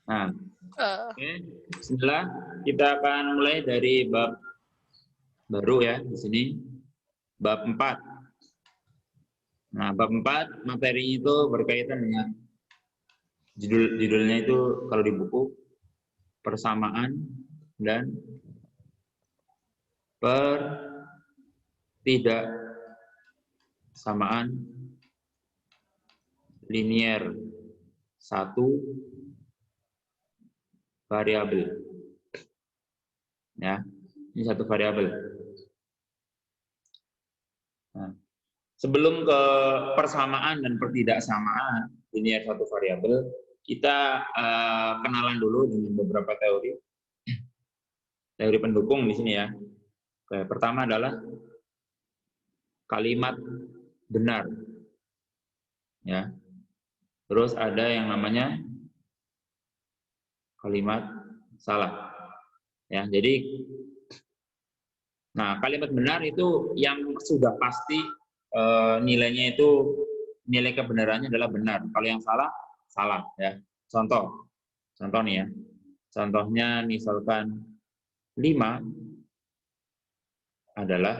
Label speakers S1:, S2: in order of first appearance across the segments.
S1: Nah,
S2: Eh,
S1: oke. Bismillah, kita akan mulai dari bab baru ya di sini, bab 4. Nah, bab 4 materi itu berkaitan dengan judulnya itu kalau di buku persamaan dan pertidaksamaan linier satu variabel. Ya, ini satu variabel. Nah, sebelum ke persamaan dan pertidaksamaan linier satu variabel, kita kenalan dulu dengan beberapa teori pendukung di sini ya. Oke, pertama adalah kalimat benar, ya. Terus ada yang namanya kalimat salah, ya. Jadi, nah kalimat benar itu yang sudah pasti nilainya itu nilai kebenarannya adalah benar. Kalau yang salah, salah, ya. Contoh nih ya. Contohnya misalkan 5 adalah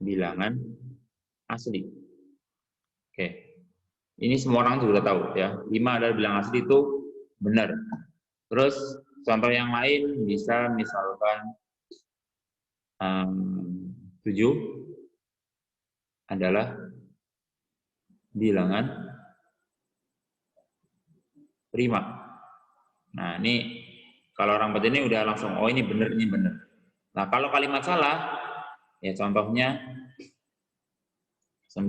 S1: bilangan asli. Oke. Ini semua orang juga tahu ya. 5 adalah bilangan asli itu benar. Terus contoh yang lain bisa misalkan 7 adalah bilangan prima. Nah, ini kalau orang baca ini udah langsung, oh ini benar, ini benar. Nah, kalau kalimat salah, ya contohnya 9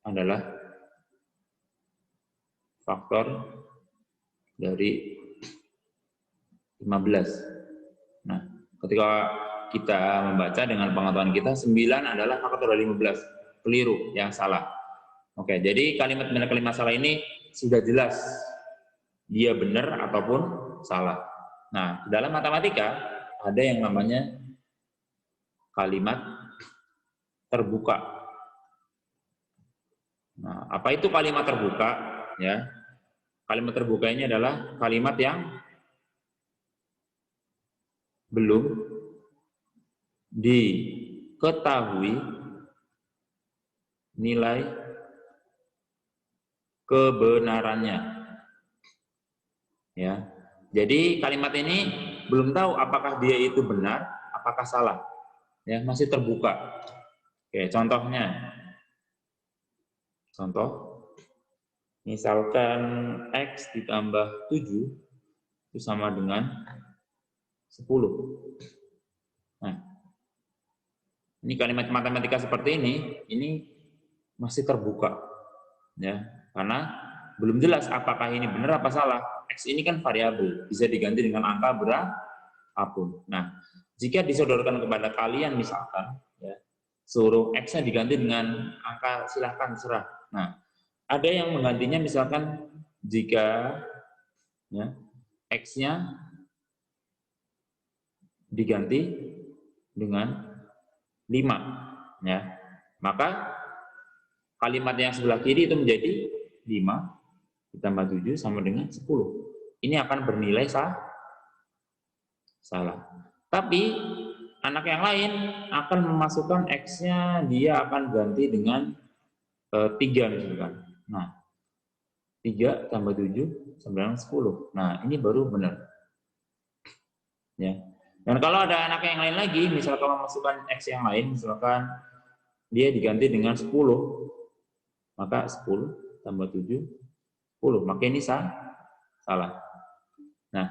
S1: adalah faktor dari 15. Nah, ketika kita membaca dengan pengetahuan kita, 9 adalah faktor dari 15. Keliru, yang salah. Oke, jadi kalimat benar kalimat salah ini sudah jelas dia benar ataupun salah. Nah, dalam matematika ada yang namanya kalimat terbuka. Nah, apa itu kalimat terbuka? Ya, kalimat terbuka ini adalah kalimat yang belum diketahui nilai kebenarannya. Ya, jadi kalimat ini belum tahu apakah dia itu benar, apakah salah. Ya, masih terbuka. Oke, contoh, misalkan X ditambah 7 itu sama dengan 10. Nah, ini kalimat matematika seperti ini masih terbuka. Ya, karena belum jelas apakah ini benar apa salah. X ini kan variabel, bisa diganti dengan angka berapapun. Nah, jika disodorkan kepada kalian misalkan, ya, suruh X-nya diganti dengan angka, silahkan serah. Nah, ada yang menggantinya misalkan jika ya, X-nya diganti dengan 5. Ya, maka kalimat yang sebelah kiri itu menjadi 5 ditambah 7 sama dengan 10. Ini akan bernilai salah. Tapi anak yang lain akan memasukkan X-nya, dia akan ganti dengan 3 misalkan. Nah, 3 tambah 7 sama dengan 10. Nah, ini baru benar. Ya. Dan kalau ada anak yang lain lagi, misalkan memasukkan X yang lain, misalkan dia diganti dengan 10, maka 10 tambah 7, 10. Maka ini salah. Nah,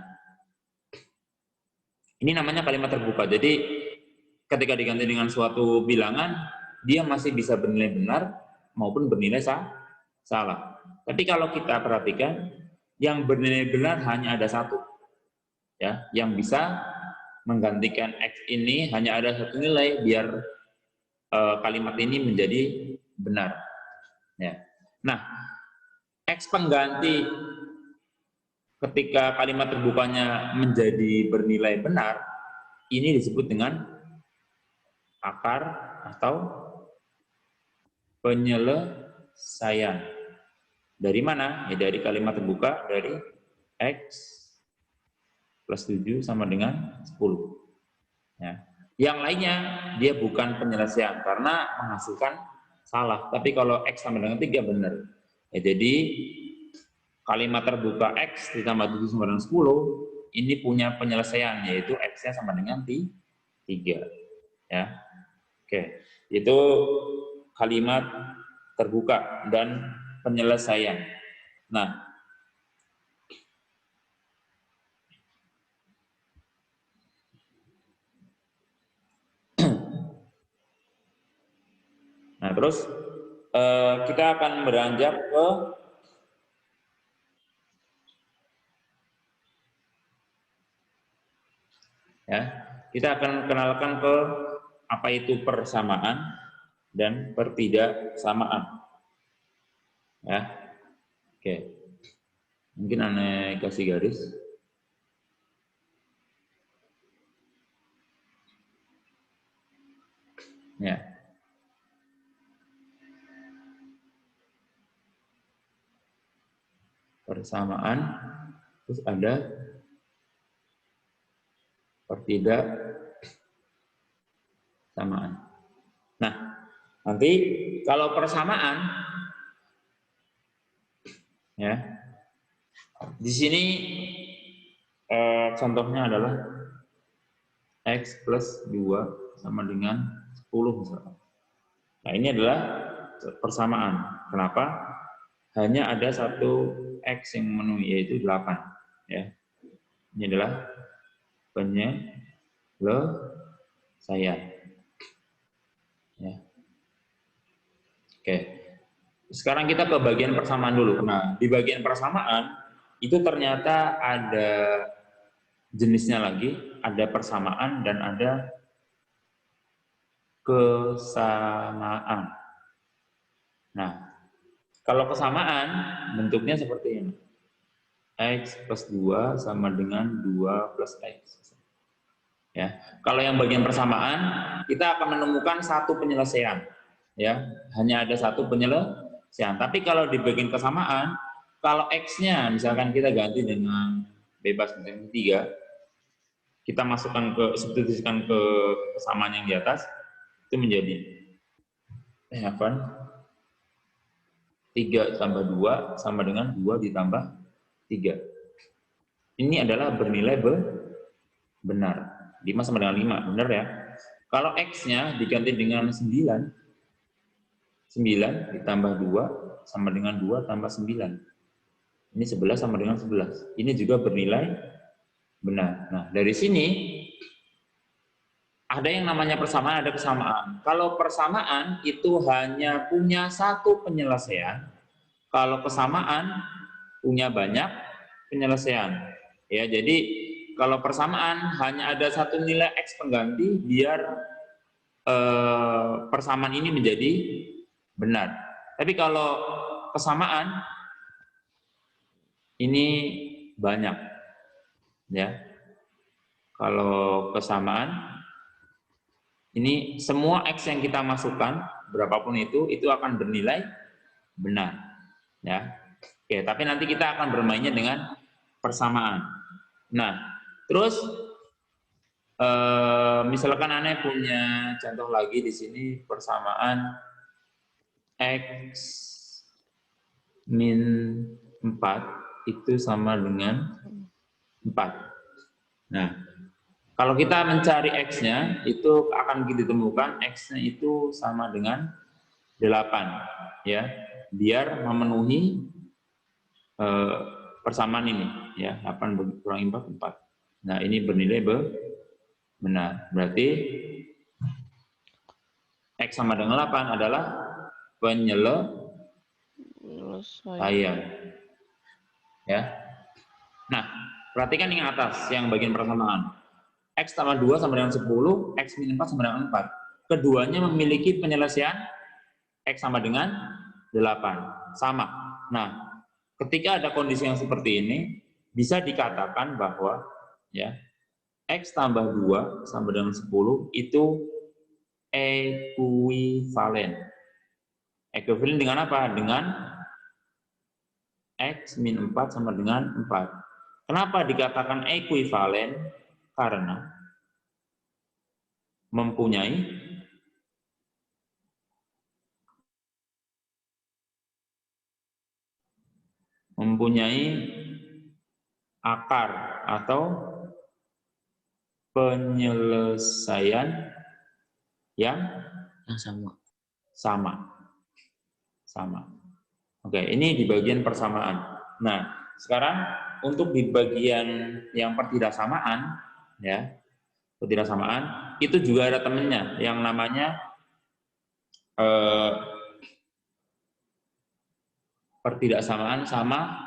S1: ini namanya kalimat terbuka. Jadi, ketika diganti dengan suatu bilangan, dia masih bisa bernilai benar maupun bernilai salah. Tapi kalau kita perhatikan, yang bernilai benar hanya ada satu. Ya, yang bisa menggantikan X ini hanya ada satu nilai biar kalimat ini menjadi benar. Ya. Nah, X pengganti ketika kalimat terbukanya menjadi bernilai benar, ini disebut dengan akar atau penyelesaian. Dari mana? Ya dari kalimat terbuka dari X plus 7 sama dengan 10. Ya. Yang lainnya dia bukan penyelesaian karena menghasilkan salah. Tapi kalau X sama dengan 3 benar. Ya, jadi kalimat terbuka X ditambah 7 sama dengan 10 ini punya penyelesaian, yaitu X-nya sama dengan 3. Ya. Oke, itu kalimat terbuka dan penyelesaian. Nah, terus kita akan beranjak ke kita akan kenalkan ke apa itu persamaan dan pertidaksamaan. Ya, oke. Mungkin aneh kasih garis. Ya. Persamaan, terus ada pertidaksamaan. Nah, nanti kalau persamaan, ya, di sini contohnya adalah X plus 2 sama dengan 10 misalkan. Nah, ini adalah persamaan. Kenapa? Hanya ada satu X yang memenuhi, yaitu 8. Ya. Ini adalah penyelesaian. Ya. Oke. Sekarang kita ke bagian persamaan dulu. Nah, di bagian persamaan, itu ternyata ada jenisnya lagi, ada persamaan dan ada kesamaan. Nah, kalau kesamaan bentuknya seperti ini. X plus 2 sama dengan 2 plus X. Ya. Kalau yang bagian persamaan, kita akan menemukan satu penyelesaian. Ya, hanya ada satu penyelesaian. Tapi kalau di bagian kesamaan, kalau X-nya misalkan kita ganti dengan bebas misalnya 3, kita masukkan substitusikan ke kesamaan yang di atas, itu menjadi 3 tambah 2 sama dengan 2 ditambah 3. Ini adalah bernilai benar. 5 sama dengan 5, benar ya? Kalau X-nya diganti dengan 9 ditambah 2 sama dengan 2 tambah 9. Ini 11 sama dengan 11. Ini juga bernilai benar. Nah, dari sini ada yang namanya persamaan, ada kesamaan. Kalau persamaan itu hanya punya satu penyelesaian. Kalau kesamaan punya banyak penyelesaian. Ya, jadi kalau persamaan hanya ada satu nilai X pengganti biar persamaan ini menjadi benar. Tapi kalau kesamaan ini banyak, ya. Kalau kesamaan ini semua X yang kita masukkan berapapun itu akan bernilai benar, ya. Oke, tapi nanti kita akan bermainnya dengan persamaan. Nah, terus misalkan Anda punya contoh lagi di sini persamaan X min 4 itu sama dengan 4. Nah, kalau kita mencari X-nya, itu akan ditemukan X-nya itu sama dengan 8. Ya, biar memenuhi persamaan ini. Ya, 8 kurangi 4, 4. Nah, ini bernilai benar. Berarti X sama dengan 8 adalah penyelesaian. Ya. Nah, perhatikan yang atas, yang bagian persamaan. X tambah 2 sama dengan 10, X min 4 sama dengan 4. Keduanya memiliki penyelesaian X sama dengan 8. Sama. Nah, ketika ada kondisi yang seperti ini, bisa dikatakan bahwa ya X tambah 2 sama dengan 10 itu ekuivalen. Ekuivalen dengan apa? Dengan X min 4 sama dengan 4. Kenapa dikatakan ekuivalen? Karena mempunyai akar atau penyelesaian yang sama. Oke, ini di bagian persamaan. Nah, sekarang untuk di bagian yang pertidaksamaan, ya, pertidaksamaan itu juga ada temennya yang namanya pertidaksamaan sama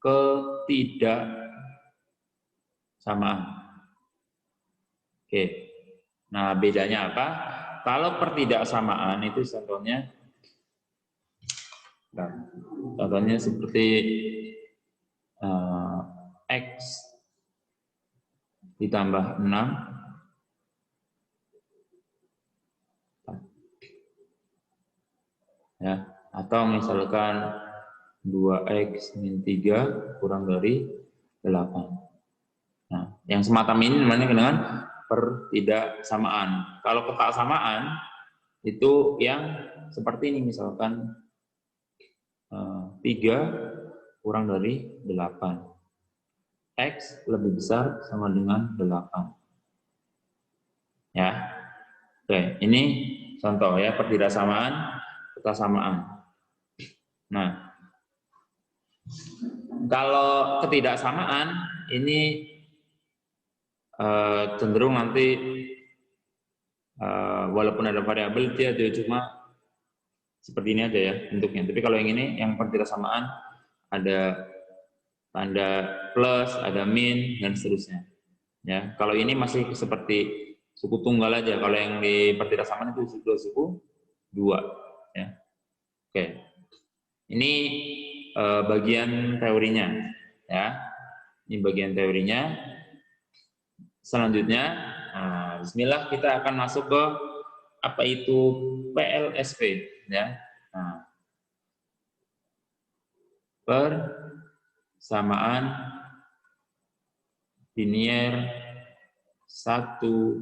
S1: ketidaksamaan. Oke, nah bedanya apa? Kalau pertidaksamaan itu contohnya seperti X ditambah 6 ya, atau misalkan 2X min 3 kurang dari 8. Nah, yang semacam ini namanya dengan pertidaksamaan. Kalau ketaksamaan itu yang seperti ini, misalkan 3 kurang dari 8. X lebih besar sama dengan 8. Ya. Oke, ini contoh ya pertidaksamaan, ketaksamaan. Nah, kalau ketidaksamaan ini cenderung nanti walaupun ada variabel dia cuma seperti ini aja ya bentuknya. Tapi kalau yang ini yang pertidaksamaan ada tanda plus, ada min dan seterusnya. Ya, kalau ini masih seperti suku tunggal aja. Kalau yang di pertidaksamaan itu suku 2 ya. Oke. Ini bagian teorinya ya. Ini bagian teorinya. Selanjutnya, bismillah kita akan masuk ke apa itu PLSP ya. Nah, persamaan linier satu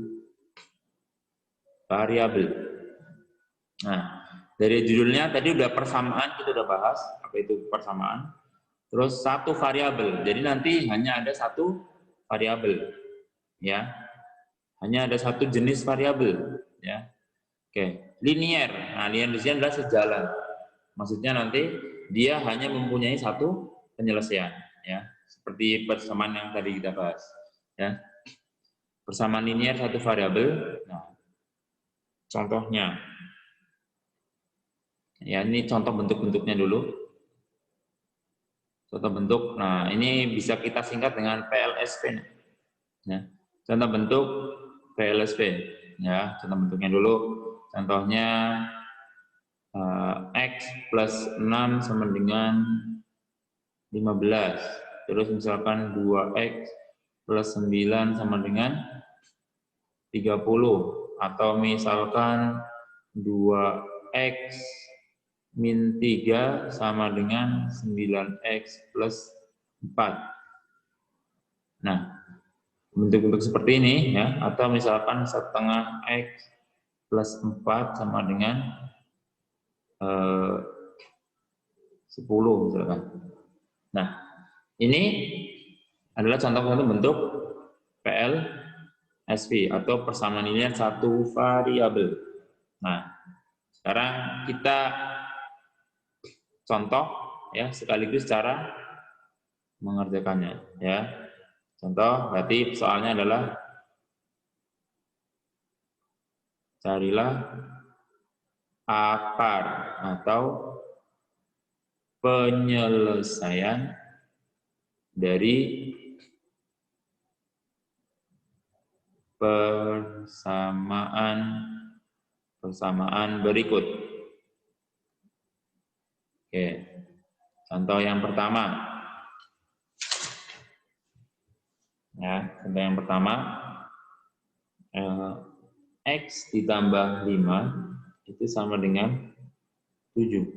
S1: variabel. Nah, dari judulnya tadi udah persamaan, kita udah bahas apa itu persamaan. Terus satu variabel. Jadi nanti hanya ada satu variabel. Ya. Hanya ada satu jenis variabel, ya. Oke, linear. Nah, linear di sini adalah sejalan. Maksudnya nanti dia hanya mempunyai satu penyelesaian, ya. Seperti persamaan yang tadi kita bahas, ya. Persamaan linear satu variabel. Nah, contohnya. Ya, ini contoh bentuk-bentuknya dulu. Contoh bentuk. Nah, ini bisa kita singkat dengan PLSP. Ya. Contoh bentuk PLSP. Ya, contoh bentuknya dulu. Contohnya X plus 6 sama dengan 15. Terus misalkan 2X plus 9 sama dengan 30. Atau misalkan 2X min 3 sama dengan 9X plus 4. Nah, bentuk-bentuk seperti ini ya, atau misalkan setengah X plus 4 sama dengan 10 misalkan. Nah, ini adalah contoh-contoh bentuk PLSP atau persamaan linear satu variabel. Nah, sekarang kita contoh ya sekaligus cara mengerjakannya ya. Contoh berarti soalnya adalah carilah akar atau penyelesaian dari persamaan berikut. Oke. Contoh yang pertama. Ya, contoh yang pertama X ditambah 5 itu sama dengan 7.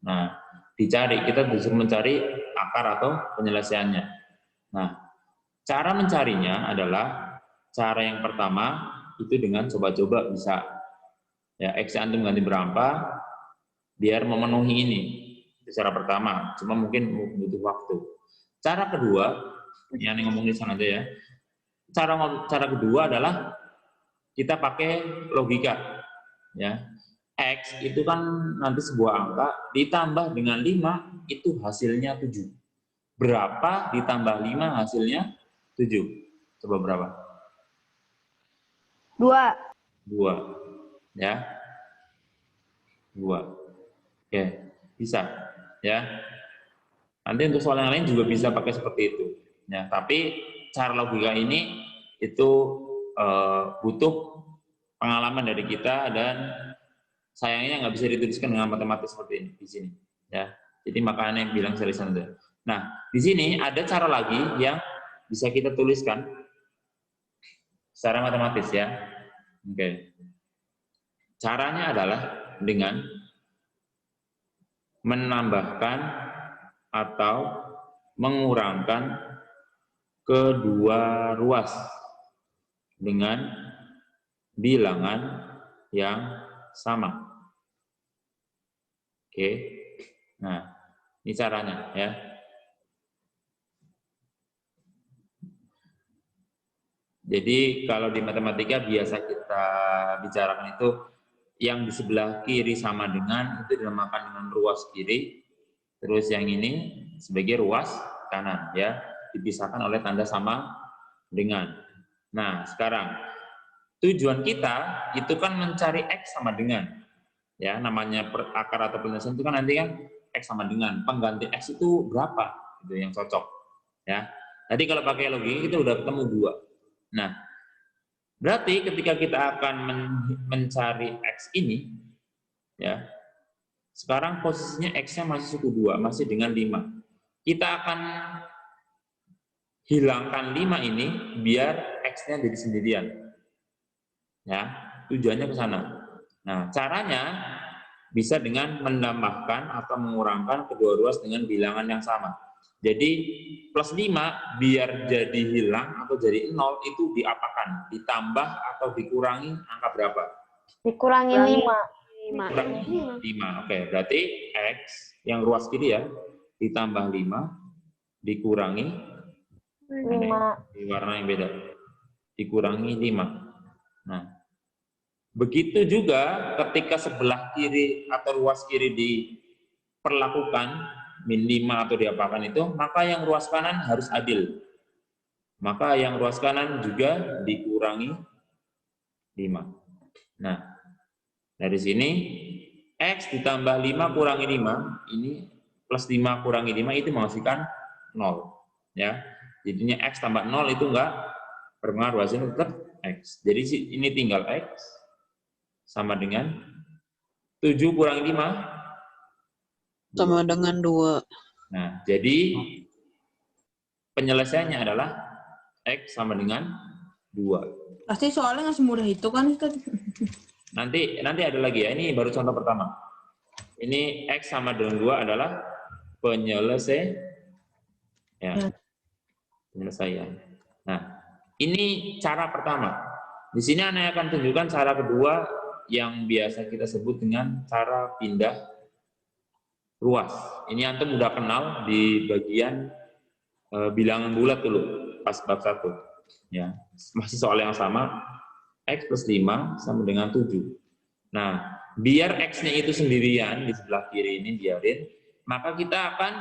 S1: Nah, dicari, kita disuruh mencari akar atau penyelesaiannya. Nah, cara mencarinya adalah cara yang pertama itu dengan coba-coba bisa. Ya, X antum ganti berapa biar memenuhi ini. Itu cara pertama, cuma mungkin butuh waktu. Cara kedua, yang ngomong di sana aja ya. Cara kedua adalah kita pakai logika. Ya. X itu kan nanti sebuah angka ditambah dengan 5 itu hasilnya 7. Berapa ditambah 5 hasilnya 7? Coba berapa?
S2: 2.
S1: Ya. 2. Oke, bisa. Ya. Nanti untuk soal yang lain juga bisa pakai seperti itu. Ya, tapi cara logika ini itu butuh pengalaman dari kita dan sayangnya nggak bisa dituliskan dengan matematis seperti ini di sini. Ya, jadi makanya yang bilang saya lisan. Nah, di sini ada cara lagi yang bisa kita tuliskan secara matematis ya. Oke. Caranya adalah dengan menambahkan atau mengurangkan kedua ruas dengan bilangan yang sama. Oke. Nah, ini caranya ya. Jadi kalau di matematika biasa kita bicarakan itu yang di sebelah kiri sama dengan itu dinamakan dengan ruas kiri, terus yang ini sebagai ruas kanan ya, dipisahkan oleh tanda sama dengan. Nah, sekarang tujuan kita itu kan mencari X sama dengan. Ya, namanya akar atau penyelesaian itu kan nanti kan X sama dengan. Pengganti X itu berapa? Itu yang cocok. Ya. Tadi kalau pakai logika kita udah ketemu 2. Nah, berarti ketika kita akan mencari X ini, ya, sekarang posisinya X-nya masih suku 2, masih dengan 5. Kita akan hilangkan 5 ini biar X-nya jadi sendirian. Ya, tujuannya ke sana. Nah, caranya bisa dengan menambahkan atau mengurangkan kedua ruas dengan bilangan yang sama. Jadi plus 5 biar jadi hilang atau jadi 0 itu diapakan? Ditambah atau dikurangi angka berapa?
S2: Dikurangi 5.
S1: Kurangi 5. Oke, berarti X yang ruas kiri ya, ditambah 5 dikurangi
S2: 5.
S1: di warna yang beda. Dikurangi 5. Nah, begitu juga ketika sebelah kiri atau ruas kiri diperlakukan min 5 atau diapakan itu, maka yang ruas kanan harus adil. Maka yang ruas kanan juga dikurangi 5. Nah, dari sini X ditambah 5 kurangi 5, ini plus 5 kurangi 5 itu menghasilkan 0. Ya, jadinya X tambah 0 itu enggak berpengaruh, hasilnya tetap X. Jadi ini tinggal X sama dengan 7 kurangi 5
S3: sama dengan 2.
S1: Nah, jadi penyelesaiannya adalah X sama dengan 2.
S4: Pasti soalnya nggak semudah itu kan, Ustaz?
S1: Nanti ada lagi ya, ini baru contoh pertama. Ini X sama dengan 2 adalah penyelesaian. Ya. Penyelesaian. Nah, ini cara pertama. Di sini Anda akan tunjukkan cara kedua yang biasa kita sebut dengan cara pindah ruas. Ini antum udah kenal di bagian bilangan bulat dulu pas bab 1. Ya, masih soal yang sama. X plus 5 sama dengan 7. Nah, biar X-nya itu sendirian di sebelah kiri ini biarin, maka kita akan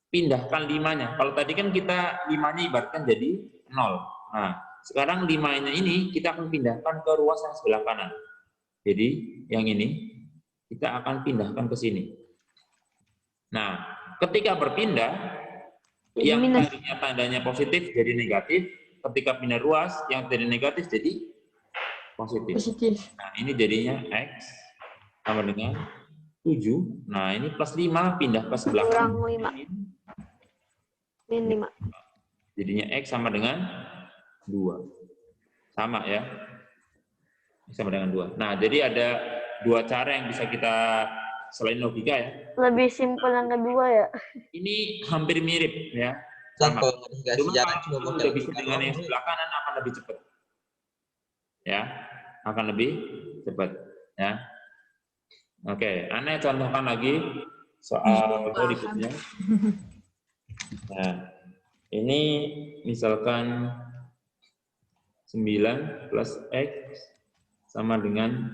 S1: pindahkan 5-nya. Kalau tadi kan kita 5-nya ibaratkan jadi 0. Nah, sekarang 5-nya ini kita akan pindahkan ke ruas yang sebelah kanan. Jadi, yang ini kita akan pindahkan ke sini. Nah, ketika berpindah, yang tadinya tandanya positif jadi negatif, ketika pindah ruas, yang tadi negatif jadi positif. Nah, ini jadinya X sama dengan 7. Nah, ini plus 5 pindah ke sebelah kanan.
S2: Kurang 5. Min 5.
S1: Jadinya X sama dengan 2. Sama ya. X sama dengan 2. Nah, jadi ada 2 cara yang bisa kita selain logika ya.
S2: Lebih simpel yang kedua ya.
S1: Ini hampir mirip ya.
S5: Kan
S1: Sama.
S5: kalau nggak
S1: Cuma
S5: sejarah
S1: kalau
S5: cuma
S1: udah bisa dengan yang sebelah kanan akan lebih cepat. Ya, akan lebih cepat. Ya. Oke, Ane contohkan lagi soal berikutnya. Nah, ini misalkan 9 plus X sama dengan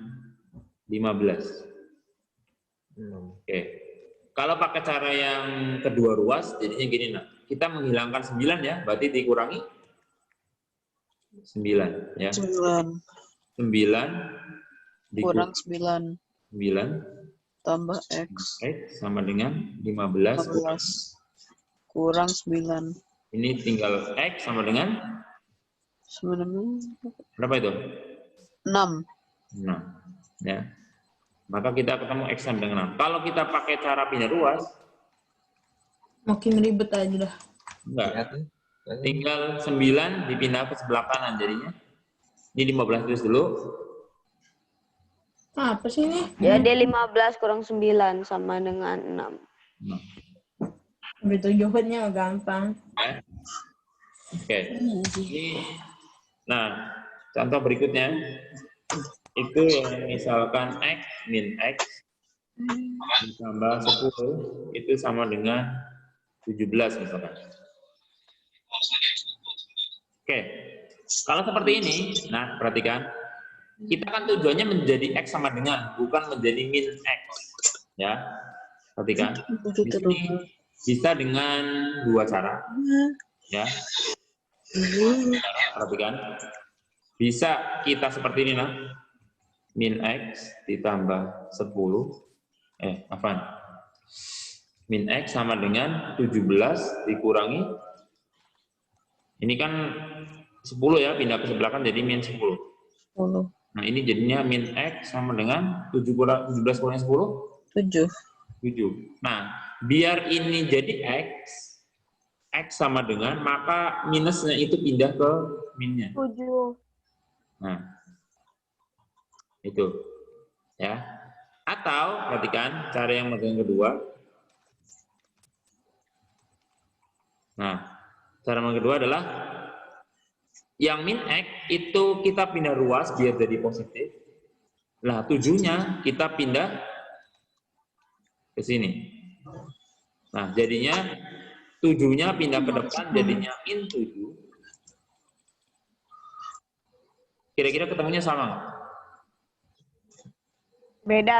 S1: 15. Oke. Kalau pakai cara yang kedua ruas, jadinya gini, nah. Kita menghilangkan 9 ya, berarti dikurangi 9 ya.
S3: 9
S1: 9
S3: kurang 9 tambah X
S1: X sama dengan 15
S3: 15 kurang 9
S1: ini tinggal X sama dengan berapa itu?
S3: 6.
S1: Nah, ya. Maka kita ketemu X sama dengan 6. Kalau kita pakai cara pindah ruas,
S4: Makin ribet aja dah.
S1: enggak. Tinggal 9 dipindah ke sebelah kanan jadinya. Ini 15 terus dulu.
S4: Apa sih ini?
S2: Jadi 15 kurang 9 sama dengan 6.
S1: Nah,
S4: Betul, jawabannya gampang.
S1: ya. Oke. Ini, nah, contoh berikutnya itu yang misalkan X min X ditambah 10 itu sama dengan 17 misalkan. Oke, kalau seperti ini, nah perhatikan, kita kan tujuannya menjadi X sama dengan, bukan menjadi min X. Ya, perhatikan, di sini bisa dengan dua cara. Ya, perhatikan, bisa kita seperti ini, nah, min X ditambah 10, min X sama dengan 17 dikurangi, ini kan 10 ya, pindah ke sebelah kan jadi min 10. Nah, ini jadinya min X sama dengan 17 kurang 10?
S3: 7.
S1: Nah, biar ini jadi X sama dengan, maka minusnya itu pindah ke minnya.
S2: 7.
S1: Nah, itu. Ya. Atau, perhatikan, cara yang kedua. Nah, cara yang kedua adalah yang min X itu kita pindah ruas biar jadi positif. Nah, 7-nya kita pindah ke sini. Nah, jadinya 7-nya pindah ke depan jadinya min 7. Kira-kira ketemunya sama nggak?
S2: Beda.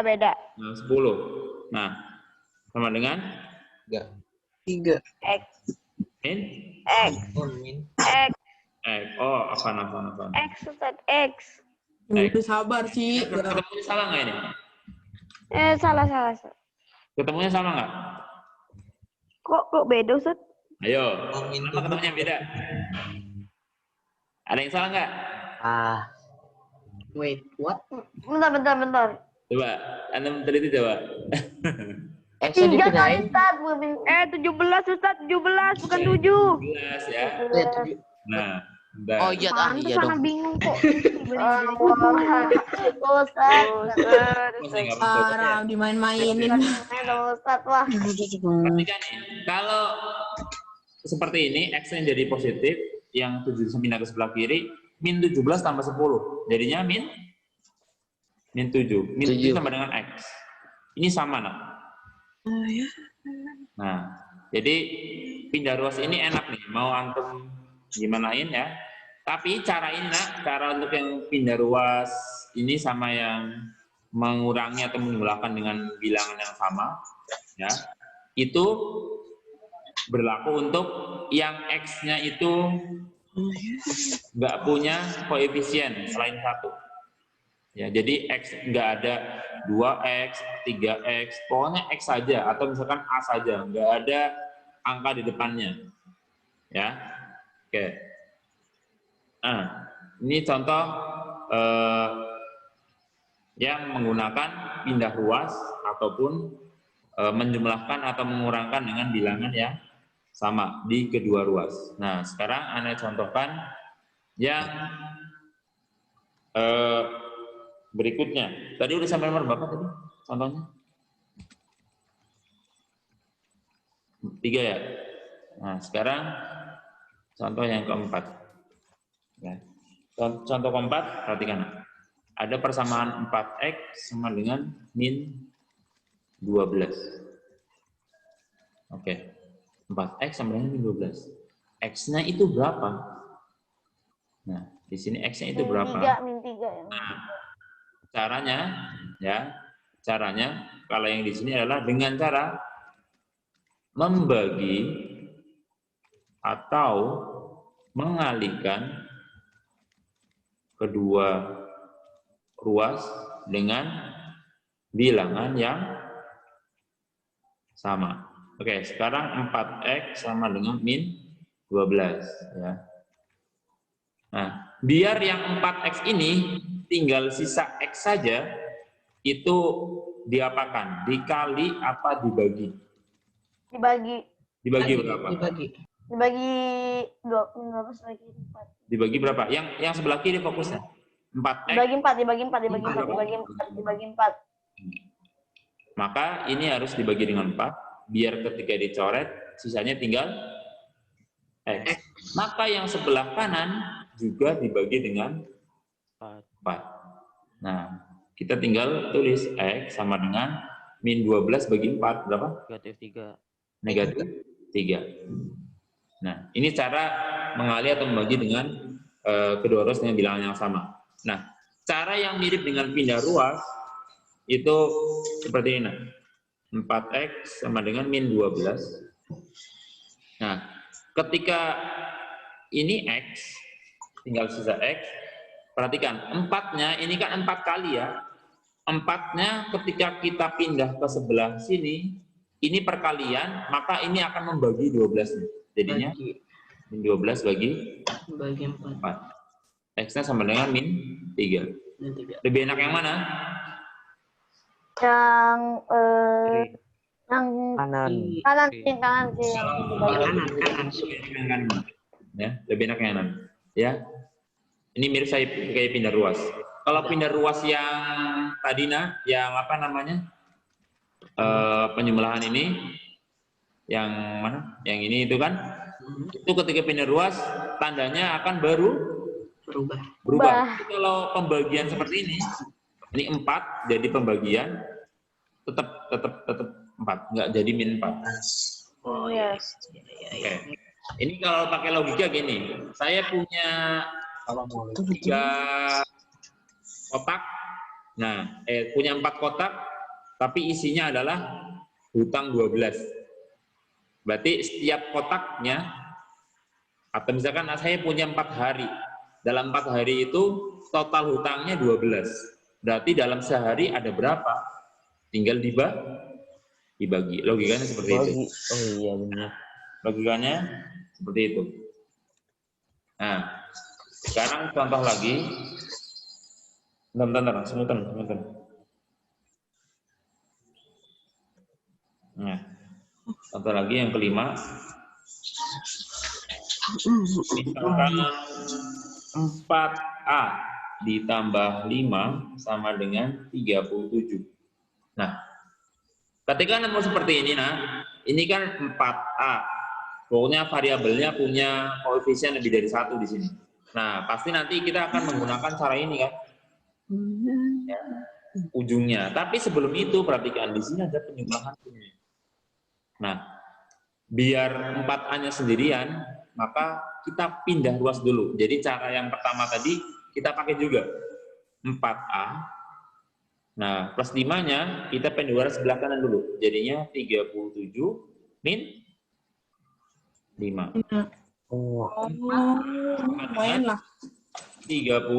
S1: Nah, 10. Nah, sama dengan?
S3: 3.
S2: X.
S1: Min?
S2: X. X.
S1: X. Oh, apaan?
S2: X, Ustaz. X.
S4: Udah sabar sih.
S1: Ketemunya sama nggak ini?
S2: Salah.
S1: Ketemunya sama nggak?
S2: Kok beda, Ustaz?
S1: Ayo, kenapa ketemunya beda? Ada yang salah nggak?
S5: Wait, what?
S2: Bentar.
S1: Coba, Anda meneliti coba.
S5: X-nya
S2: 3 kali,
S5: dipindahin.
S2: Ustaz. 17, Ustaz. 17, bukan 7.
S1: 17 ya. Nah, bentar.
S5: Oh iya, iya
S2: Pantes anak
S5: dong.
S2: bingung kok. Ustaz.
S4: Parah, dimain-mainin.
S2: Ustaz, wah.
S1: Perhatikan nih, kalau seperti ini, X-nya jadi positif, yang 7 pindah ke sebelah kiri, min 17 tambah 10. Jadinya min 7. Min 7 sama dengan X. Ini sama, nak.
S3: Oh ya.
S1: Nah, jadi pindah ruas ini enak nih, mau antum gimanain ya. Tapi cara ini, nak, cara untuk yang pindah ruas ini sama yang mengurangi atau menjumlahkan dengan bilangan yang sama, ya, itu berlaku untuk yang X-nya itu nggak punya koefisien selain 1. Ya, jadi X nggak ada 2X, 3X, pokoknya X saja, atau misalkan A saja, nggak ada angka di depannya. Ya, oke. Nah, ini contoh yang menggunakan pindah ruas ataupun menjumlahkan atau mengurangkan dengan bilangan yang sama di kedua ruas. Nah, sekarang Anda contohkan yang berikutnya. Tadi udah sampai nomor berapa tadi contohnya? 3 ya. Nah, sekarang contoh yang keempat. Ya. Contoh keempat, perhatikan. Ada persamaan 4x sama dengan min 12. Oke. 4x sama dengan min 12. X-nya itu berapa? Nah, di sini X-nya itu berapa?
S2: Min 3 ya.
S1: Nah, caranya kalau yang di sini adalah dengan cara membagi atau mengalihkan kedua ruas dengan bilangan yang sama. Oke, sekarang 4x sama dengan min 12 ya. Nah, biar yang 4x ini tinggal sisa x saja, itu diapakan? Dikali apa dibagi? Dibagi berapa?
S2: Dibagi 12 bagi 4.
S1: Dibagi berapa? Yang sebelah kiri fokusnya. 4x.
S2: Dibagi 4.
S1: Maka ini harus dibagi dengan 4, biar ketika dicoret, sisanya tinggal x. Maka yang sebelah kanan juga dibagi dengan 4. Nah, kita tinggal tulis x sama dengan min 12 bagi 4, berapa? Negatif 3. Nah, ini cara mengalih atau membagi dengan kedua ruas dengan bilangan yang sama. Nah, cara yang mirip dengan pindah ruas itu seperti ini. 4x sama dengan min 12. Nah, ketika ini x, tinggal sisa x, perhatikan, 4-nya ini kan 4 kali ya. 4-nya ketika kita pindah ke sebelah sini, ini perkalian, maka ini akan membagi 12. Jadinya min 12 bagi 4. X-nya sama dengan min 3. Lebih enak yang mana?
S2: Kanan sih.
S1: Ya, lebih enak yang kanan. Ya. Ini mirip saya kayak pindah ruas. Kalau pindah ruas yang tadi yang apa namanya? Penyembelahan ini yang mana? Yang ini itu kan? Itu ketika pindah ruas tandanya akan berubah. Tapi kalau pembagian seperti ini 4 jadi pembagian tetap 4, nggak jadi min 4.
S3: Oh ya.
S1: Oke. Ini kalau pakai logika gini, saya punya 3 kotak. Nah, punya 4 kotak tapi isinya adalah hutang 12. Berarti setiap kotaknya, atau misalkan saya punya 4 hari. Dalam 4 hari itu total hutangnya 12. Berarti dalam sehari ada berapa? Tinggal dibagi. Logikanya seperti itu.
S5: Oh iya benar.
S1: Logikanya seperti itu. Nah, sekarang contoh lagi. Bentar, sebentar. Nah, contoh lagi yang kelima. Misalkan 4A ditambah 5 sama dengan 37. Nah, ketika nemu seperti ini, ini kan 4A. Pokoknya variabelnya punya koefisien lebih dari 1 di sini. Nah, pasti nanti kita akan menggunakan cara ini kan. Ya, ujungnya. Tapi sebelum itu, perhatikan, di sini ada penyembelahan. Nah, biar 4A-nya sendirian, maka kita pindah ruas dulu. Jadi cara yang pertama tadi, kita pakai juga 4A. Nah, plus 5-nya kita pindah sebelah kanan dulu. Jadinya 37 min 5.
S5: Oh.
S4: Lumayan lah.
S1: 32.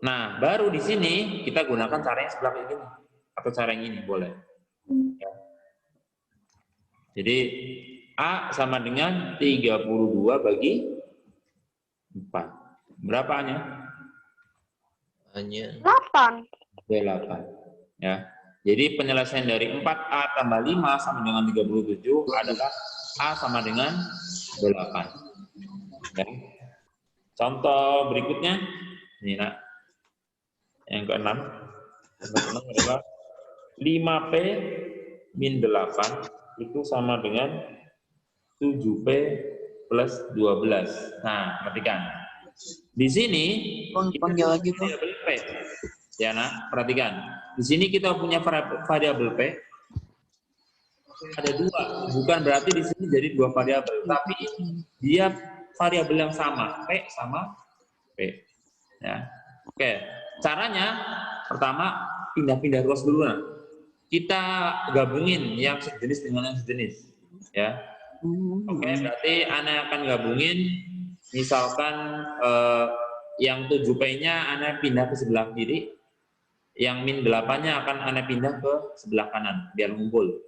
S1: Nah, baru di sini kita gunakan cara yang sebelah kayak gini. Atau cara yang ini, boleh. Ya. Jadi, A sama dengan 32 bagi 4. Berapanya?
S5: Hanya
S2: 8.
S1: 8. Ya. Jadi penyelesaian dari 4A tambah 5 sama dengan 37 adalah A sama dengan 8. Ya. Contoh berikutnya, ini yang ke-6. Yang ke-6 adalah 5P min 8 itu sama dengan 7P plus 12. Nah, perhatikan. Di sini kita
S3: Panggil
S1: punya
S3: lagi, Bang.
S1: variabel P. Ya, nah, perhatikan. Di sini kita punya variabel P. Ada dua, bukan berarti di sini jadi dua variabel, tapi dia variabel yang sama, P sama P. Ya. Oke, caranya pertama pindah-pindah ruas dulu. Nah. Kita gabungin yang sejenis dengan yang sejenis. Ya. Oke, berarti Anda akan gabungin, misalkan yang 7P-nya Anda pindah ke sebelah kiri, yang min 8-nya akan Anda pindah ke sebelah kanan, biar ngumpul.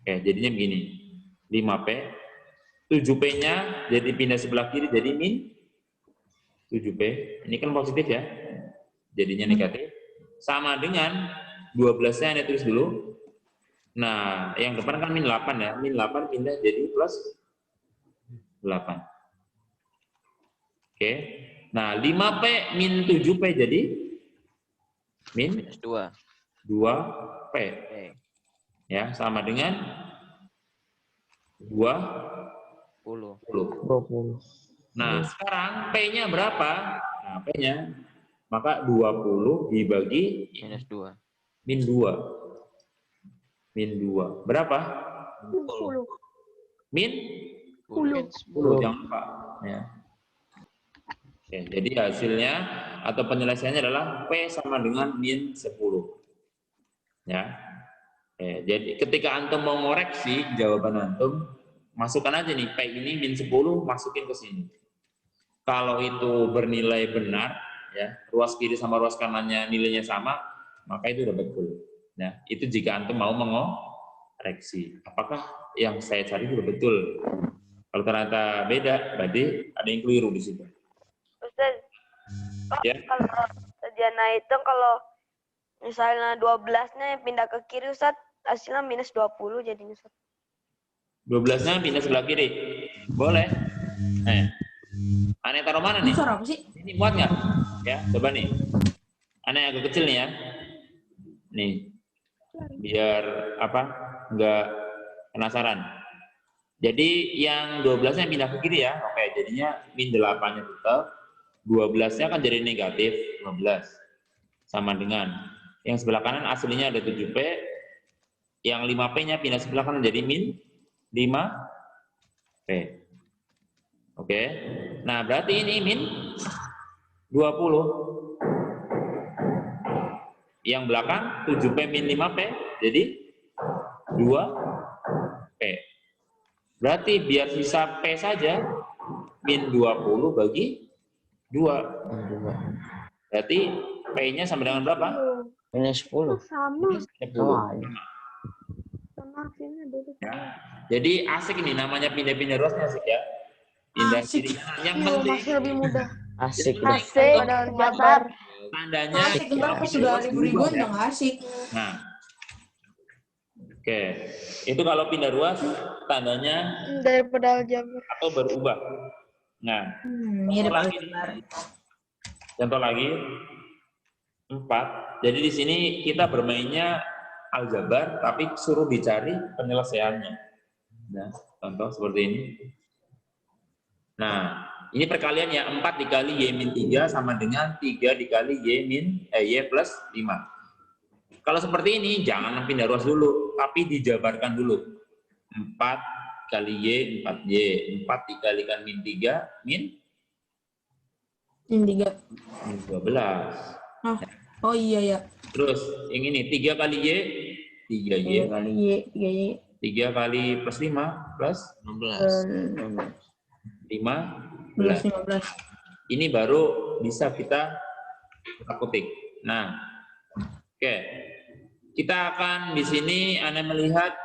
S1: Oke, jadinya begini, 5P, 7P-nya jadi pindah sebelah kiri, jadi min 7P, ini kan positif ya, jadinya negatif, sama dengan 12-nya Anda tulis dulu. Nah, yang depan kan min 8 ya, min 8 pindah jadi plus 8. Oke, nah 5P min 7P jadi min
S6: minus 2.
S1: 2P. Ya, sama dengan 20.
S5: 20.
S1: Nah, sekarang P-nya berapa? Nah, P-nya, maka 20 dibagi
S6: Minus 2.
S1: min 2. Min 2. Berapa?
S2: 10.
S1: Min
S6: 10.
S1: 10, jangan lupa. Ya. Oke, jadi hasilnya atau penyelesaiannya adalah P sama dengan min 10. Ya. Oke, jadi ketika antum mau ngoreksi jawaban antum, masukkan aja nih P ini min 10, masukin ke sini. Kalau itu bernilai benar, ya, ruas kiri sama ruas kanannya nilainya sama, maka itu udah betul. Nah, itu jika antum mau mengoreksi. Apakah yang saya cari itu udah betul? Kalau ternyata beda, berarti ada yang keliru di situ.
S2: Ustaz,
S1: Ya.
S2: kalau sarjana itu kalau misalnya 12-nya yang pindah ke kiri Ustaz, hasilnya minus 20 jadinya Ustaz.
S1: 12-nya pindah sebelah kiri. Boleh. Aneh taruh mana nih?
S4: Suara apa sih?
S1: Ini muat nggak? Ya, coba nih. Aneh agak kecil nih ya. Nih. Biar apa? Nggak penasaran. Jadi yang 12-nya pindah ke kiri ya. Oke, jadinya min 8-nya tetap. 12-nya kan jadi negatif 15. Sama dengan yang sebelah kanan aslinya ada 7P. Yang 5P-nya pindah sebelah kanan jadi min 5P. Oke. Nah, berarti ini min 20. Yang belakang 7P min 5P jadi 2P. Berarti biar sisa P saja min 20 bagi 2. Berarti P-nya sama dengan berapa?
S5: Minus 10.
S2: Sama.
S1: 10.
S2: Sama hasilnya beda.
S1: Ya. Jadi asik ini namanya pindah-pindah ruasnya asik ya. Pindah
S4: Asik.
S1: kiri. Yang
S2: Iya,
S1: penting
S2: masih lebih mudah.
S5: Asik.
S1: Jadi,
S2: Asik, padahal Jabar.
S1: tandanya
S4: Asik kenapa sudah ribu-ribuan udah nggak asik.
S1: Nah, oke, itu kalau pindah ruas tandanya
S2: Daripada aljabar.
S1: atau berubah. Nah,
S4: Mirip
S1: lagi.
S4: aljabar.
S1: Contoh lagi 4. Jadi di sini kita bermainnya aljabar, tapi suruh dicari penyelesaiannya. Nah, contoh seperti ini. Nah, ini perkalian ya, 4 dikali Y min 3 sama dengan 3 dikali Y plus 5. Kalau seperti ini, jangan pindah ruas dulu, tapi dijabarkan dulu. 4 kali Y, 4Y. 4 dikalikan min 3, min
S4: Ini 3.
S1: min 12.
S4: Oh iya ya.
S1: Terus, yang ini 3 kali Y, 3Y.
S4: 3 kali Y, 3Y.
S1: 3 kali plus 5, plus
S6: 16.
S1: 15.
S4: 15.
S1: Ini baru bisa kita ketik. Nah, oke. Kita akan di sini Anda melihat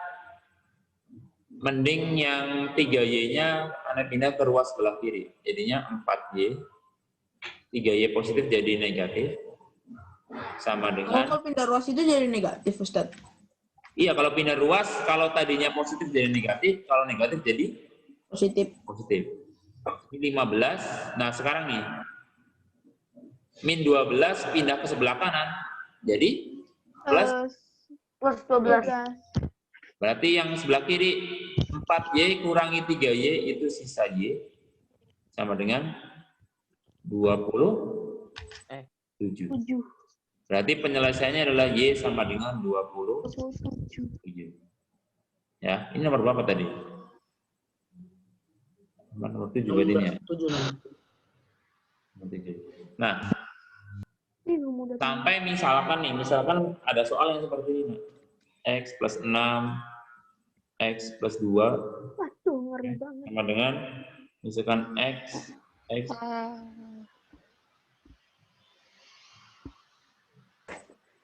S1: mending yang 3Y-nya Anda pindah ke ruas sebelah kiri. Jadinya 4Y. 3Y positif jadi negatif. Sama dengan...
S4: Kalau pindah ruas itu jadi negatif, Ustaz.
S1: Iya, kalau pindah ruas, kalau tadinya positif jadi negatif, kalau negatif jadi
S4: Positif.
S1: positif. Ini 15. Nah, sekarang nih. Min 12 pindah ke sebelah kanan. Jadi plus
S2: Plus 12.
S1: Berarti yang sebelah kiri 4Y kurangi 3Y itu sisa Y sama dengan 27. Berarti penyelesaiannya adalah Y sama dengan 27. Ya, ini nomor berapa tadi? Nomor 7 berarti ini ya. 7. Nah, sampai misalkan ada soal yang seperti ini. X plus 6, X plus 2.
S2: Waduh, ngeri banget.
S1: Sama dengan misalkan X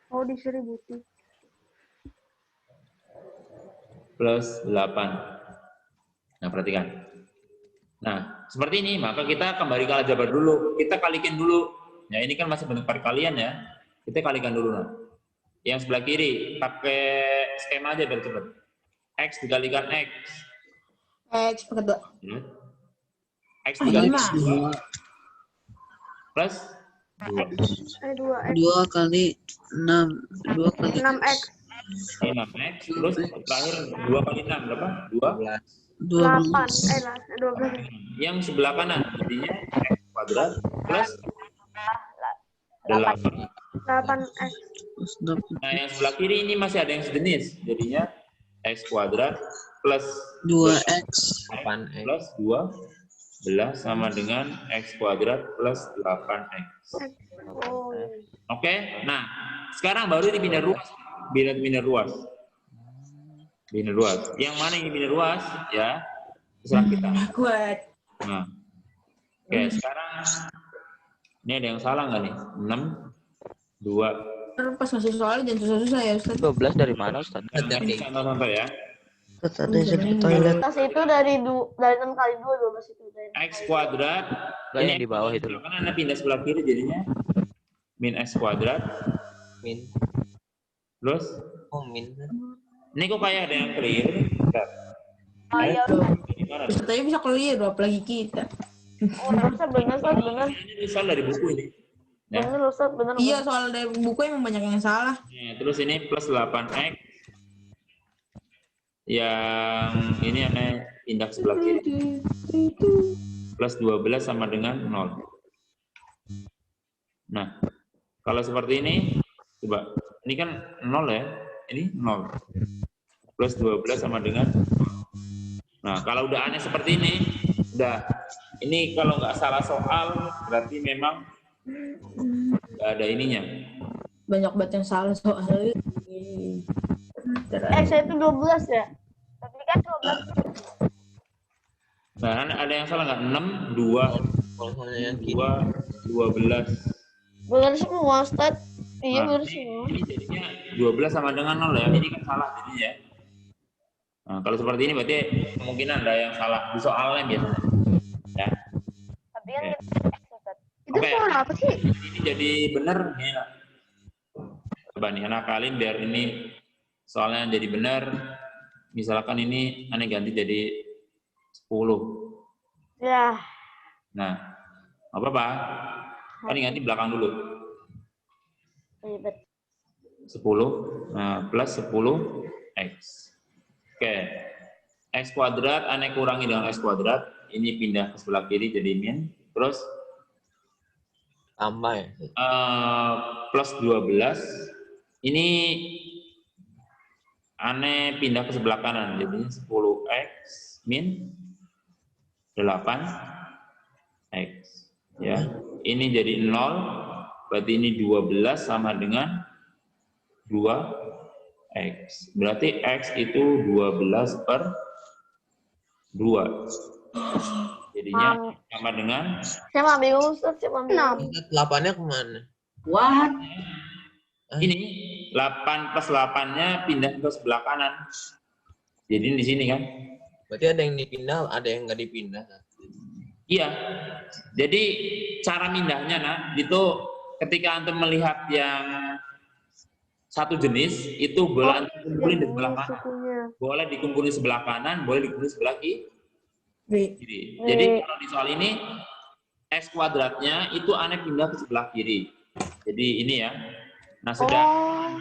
S2: Oh, diseributi.
S1: plus 8. Nah, perhatikan. Nah, seperti ini, maka kita kembali ke aljabar dulu. Kita kalikan dulu. Ya, ini kan masih bentuk perkalian ya. Kita kalikan dulu. Nah. Yang sebelah kiri, pakai skema aja biar cepat. X dikalikan X.
S4: X pakai 2.
S1: X dikalikan
S3: 2
S1: plus 2.
S3: 2 kali 6. 2 kali
S2: 6X.
S1: Ini 6X, terus terakhir 2 kali 6, berapa?
S3: 12.
S2: 12.
S1: Yang sebelah kanan, jadinya X kuadrat plus 8.
S2: 8X.
S1: Nah, yang sebelah kiri ini masih ada yang sejenis, jadinya X kuadrat plus
S3: 2X.
S5: 8X.
S1: plus 12 sama dengan X kuadrat plus 8X.
S2: Oh,
S1: Oke, nah sekarang baru dipindah ruas. Pindah ruas. Yang mana yang pindah ruas? Ya, terserah kita.
S4: Kuat.
S1: Nah, oke, sekarang ini ada yang salah nggak nih? 6, 2.
S4: Pas ngasih soal jangan susah-susah ya Ustaz.
S6: 12 dari mana Ustaz?
S1: Ini contoh-contoh ya.
S6: Ustaz ada di toilet.
S2: Tas itu dari 6 kali 2, 12 itu.
S1: X kuadrat.
S6: Enggak yang di bawah itu.
S1: Kan Anda pindah sebelah kiri jadinya min X kuadrat
S5: Min.
S1: plus.
S5: Oh, min.
S1: Ini kok kayak ada yang clear? Bentar.
S2: Ya,
S1: Gimana?
S4: Ustaz aja bisa clear, apalagi kita.
S2: Ustaz, bener.
S1: Ini misal dari buku ini. Ya.
S2: Bener, Ustaz, bener.
S4: Iya, soal dari buku emang banyak yang salah.
S1: Nah, terus ini plus 8X. Yang ini aneh pindah ke sebelah kiri. Plus 12 sama dengan 0. Nah, kalau seperti ini, coba. Ini kan 0 ya. Ini 0. Plus 12 sama dengan 0. Nah, kalau udah aneh seperti ini, udah. Ini kalau nggak salah soal, berarti memang nggak ada ininya.
S4: Banyak banget yang salah soalnya.
S2: X itu 12 ya? Tapi kan 12.
S1: Nah, ada yang salah nggak? 6, 2,
S5: Kalau misalnya yang gini.
S1: 2, 12.
S2: Bener semua, Ustaz. Iya,
S1: Nah,
S2: bener semua.
S1: ini jadinya 12 sama dengan 0 ya. Ini kan salah jadinya ya. Nah, kalau seperti ini berarti kemungkinan ada yang salah di soalnya biasanya. Ya.
S2: Tapi kan
S1: Oke.
S2: X, Ustaz. Itu
S1: Oke.
S2: soal apa sih?
S1: Ini jadi benar nih. Coba nih anak kalian biar ini soalnya jadi benar. Misalkan ini aneh ganti jadi 10.
S2: Ya.
S1: Nah, apa-apa. Kan ganti belakang dulu.
S2: Ribet.
S1: 10. Nah, plus 10X. Oke. X kuadrat aneh kurangi dengan X kuadrat. Ini pindah ke sebelah kiri jadi min. Terus
S5: Tambah ya.
S1: plus 12. Ini aneh pindah ke sebelah kanan. Jadinya 10X min 8X. Ya. Ini jadi 0. Berarti ini 12 sama dengan 2X. Berarti X itu 12 per 2. Jadinya sama dengan
S2: Siapa bingung, Ustaz? Siapa bingung?
S5: 8-nya kemana?
S1: ini 8 plus 8-nya pindah ke sebelah kanan. Jadi di sini kan.
S5: Berarti ada yang dipindah, ada yang nggak dipindah.
S1: Iya. Jadi cara mindahnya nah itu ketika antum melihat yang satu jenis itu boleh antum kumpulin di sebelah kanan. Boleh dikumpulin sebelah kanan, boleh dikumpulin sebelah kiri. Jadi kalau di soal ini X kuadratnya itu aneh pindah ke sebelah kiri. Jadi ini ya. Nah, sudah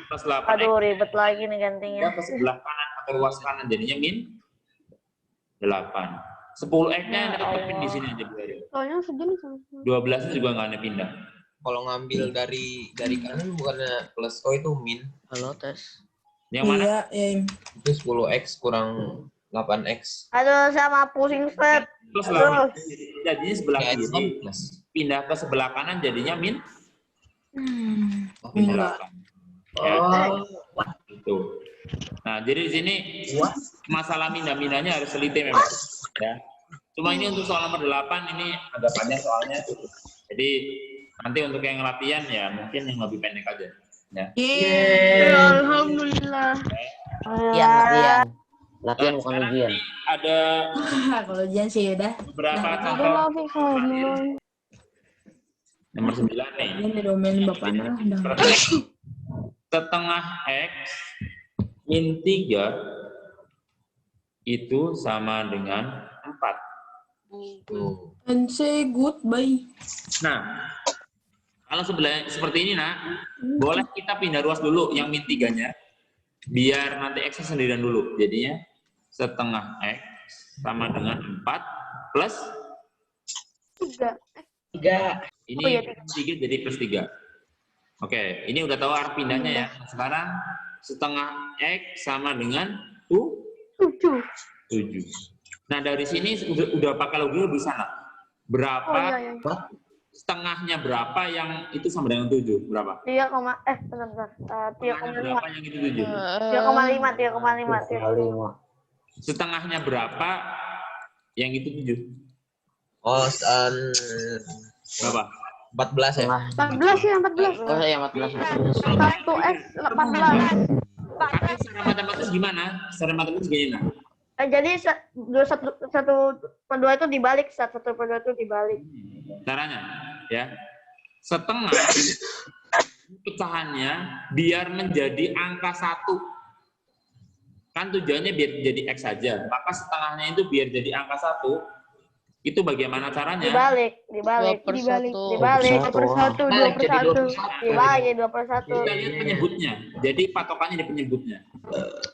S1: plus 8
S2: Aduh, ribet lagi nih gantinya.
S1: ke sebelah kanan ke ruas kanan jadinya min 8. 10x-nya Anda tetepin di sini aja, Bu Ariel.
S2: Soalnya segini sama.
S1: 12 juga nggak Anda pindah.
S5: Kalau ngambil dari kanan bukannya plus, oh itu min.
S6: Halo tes.
S1: Yang mana?
S4: Iya, ya.
S5: Itu 10x kurang 8x.
S2: Aduh, sama pusing Ustaz.
S1: Plus
S2: Aduh.
S1: 8. Jadinya sebelah
S5: Ya, itu kan
S1: kiri.
S5: plus.
S1: Pindah ke sebelah kanan jadinya min
S4: Enggak.
S1: 8. Ya, itu. Nah, jadi di sini masalah mindah-mindahnya harus teliti memang. Ya. Cuma ini untuk soal nomor 8 ini agak panjang soalnya. Jadi nanti untuk yang latihan ya mungkin yang lebih pendek aja. Ya.
S2: Alhamdulillah.
S6: Latihan bukan
S1: Sekarang
S6: ujian.
S1: ini ada
S4: Kalau ujian sih udah.
S1: beberapa contoh nomor 9 nih.
S4: Ujian udah domain bapaknya lah. Udah.
S1: Setengah X min 3 itu sama dengan 4.
S5: Tuh.
S4: And say goodbye.
S1: Nah, kalau seperti ini, nak, boleh kita pindah ruas dulu yang min 3-nya, biar nanti X-nya sendirian dulu. Jadinya setengah X sama dengan 4 plus
S2: 3.
S1: ini
S2: Oh, iya,
S1: 3 jadi plus 3. Oke, ini udah tahu arah pindahnya ya. Sekarang setengah X sama dengan
S2: 7.
S1: 7. Nah, dari sini udah pakai logika bisa, nak. Berapa
S2: Oh iya.
S1: setengahnya berapa yang itu sama dengan 7? Berapa?
S2: 3, bentar.
S1: Setengahnya berapa yang itu 7?
S2: 3,5.
S1: Setengahnya berapa yang itu 7?
S5: Oh,
S1: Berapa?
S5: 14 ya?
S2: 14 ya, 14.
S6: Oh ya 14.
S2: 1x 14.
S1: Tapi secara matematis gimana? Secara matematis gini, nak.
S2: Jadi 1/2 itu dibalik, 1/2 itu dibalik.
S1: Caranya, ya. Setengah pecahannya biar menjadi angka 1. Kan tujuannya biar jadi X saja. Maka setengahnya itu biar jadi angka 1. Itu bagaimana caranya?
S2: Dibalik. 2/1. Dibalik 2/1.
S1: Kita lihat penyebutnya. Jadi patokannya di penyebutnya.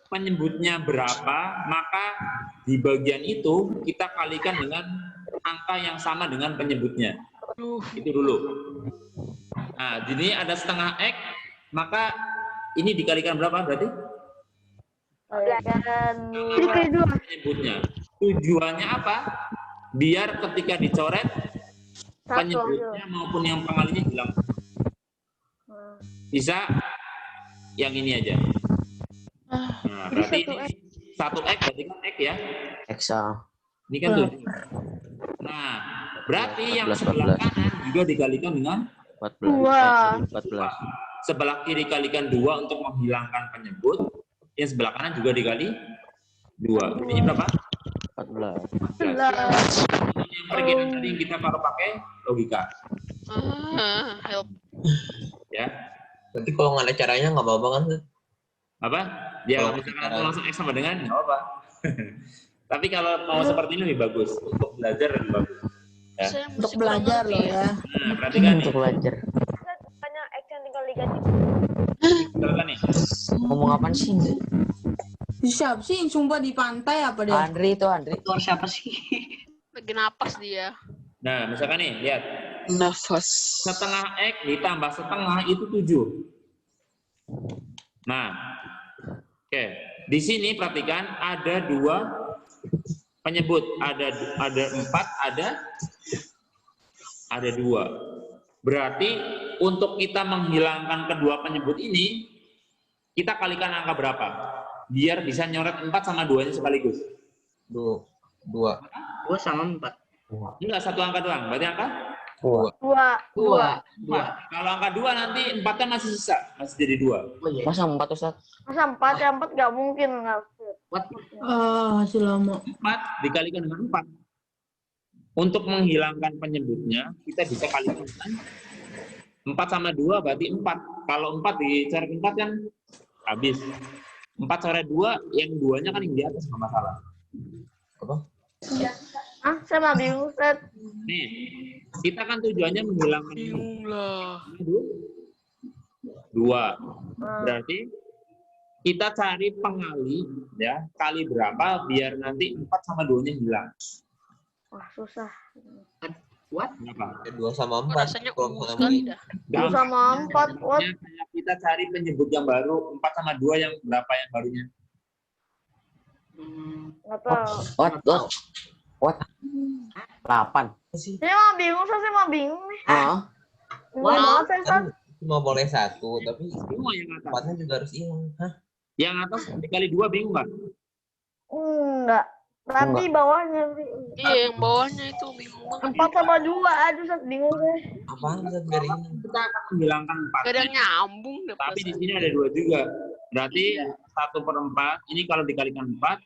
S1: Penyebutnya berapa, maka di bagian itu kita kalikan dengan angka yang sama dengan penyebutnya. Itu dulu. Nah, jadi ada setengah X, maka ini dikalikan berapa berarti? Penyebutnya. Tujuannya apa? Biar ketika dicoret, penyebutnya maupun yang pengalinya hilang. Bisa yang ini aja. Nah, berarti ini 1X berarti kan X ya.
S6: Eksa.
S1: Ini kan 7. Nah, berarti yang sebelah kanan juga dikalikan dengan
S6: 14.
S1: sebelah kiri kalikan 2 untuk menghilangkan penyebut. Yang sebelah kanan juga dikali 2. Ini berapa?
S6: 14.
S1: 14. Yang perkiraan tadi yang kita baru pakai logika. Ya.
S5: Nanti kalau nggak ada caranya nggak apa-apa kan?
S1: Apa? Ya,
S5: Kalau
S1: misalkan
S5: cara-
S1: aku langsung X sama dengan, nggak apa-apa. Tapi kalau mau seperti ini lebih bagus. Untuk belajar lebih bagus. Ya.
S4: Untuk belajar loh ya.
S1: Nah, perhatikan nih.
S6: Untuk belajar.
S2: Banyak X yang tinggal diganti.
S1: Perhatikan nih.
S6: Ngomong apaan sih?
S4: Siapa sih yang sumpah di pantai apa deh?
S6: Andri itu Andri.
S7: Lagi napas dia.
S1: Nah, misalkan nih, lihat.
S3: Nafas.
S1: Setengah X ditambah setengah itu 7. Nah, oke. Di sini perhatikan ada 2 penyebut. Ada 4, ada 2. Berarti untuk kita menghilangkan kedua penyebut ini, kita kalikan angka berapa? Biar bisa nyoret 4 sama 2-nya sekaligus.
S5: 2.
S6: 2 sama 4.
S1: Enggak, satu angka doang. Berarti angka?
S2: 2.
S1: Kalau angka 2 nanti 4-nya masih sisa. Masih jadi 2.
S6: Masa 4 Ustaz?
S2: Masa 4 ya 4 nggak mungkin.
S4: Masih lama.
S1: 4 dikalikan dengan 4. Untuk menghilangkan penyebutnya, kita bisa kalikan dengan 4 sama 2 berarti 4. Kalau 4 dicoret 4 kan habis. 4 coret 2, yang 2-nya kan yang di atas nggak masalah.
S5: Apa?
S2: Saya mau bingung, Ustaz.
S1: Nih, kita kan tujuannya menghilangkan
S7: Bingung lah.
S1: 2. Berarti kita cari pengali ya, kali berapa biar nanti 4 sama 2-nya hilang.
S2: Wah, susah.
S1: Kenapa?
S5: 2 sama
S7: Kok
S5: 4.
S7: rasanya sekali dah.
S2: 2 sama 4, what?
S1: Kayak kita cari penyebut yang baru, 4 sama 2 yang berapa yang barunya?
S2: Nggak tahu.
S6: What? 8.
S2: Saya mah bingung, saya mah bingung nih. Bingung banget, saya, Sat.
S5: Cuma boleh 1, tapi
S1: Semua yang atas.
S5: 4-nya juga harus hilang. Hah?
S1: Yang atas dikali 2 bingung nggak?
S2: Enggak. Tapi bawahnya.
S7: Iya, yang bawahnya itu bingung banget.
S2: 4 sama 2, aduh, Sat, bingung saya.
S5: Apaan Sat dari ini?
S1: Kita akan menghilangkan 4.
S7: Gak ada yang nyambung deh.
S1: Tapi di sini ada 2 juga. Berarti 1/4 ini kalau dikalikan 4,